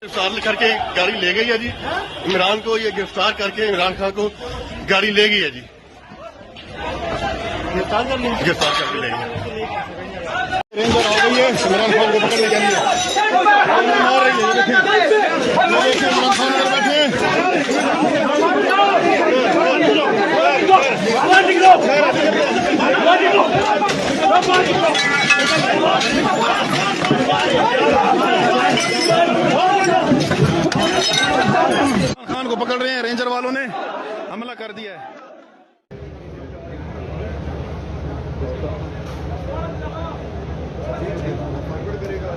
गिरफ्तार करके गाड़ी ले गई है जी। इमरान को ये गिरफ्तार करके इमरान खान को गाड़ी ले गई है जी। गिरफ्तार करके ले गई है। रेंजर आ गई है इमरान खान को पकड़ने के लिए। मार रही है, देखिए इमरान खान अंदर बैठे। खान को पकड़ रहे हैं, रेंजर वालों ने हमला कर दिया है। करेगा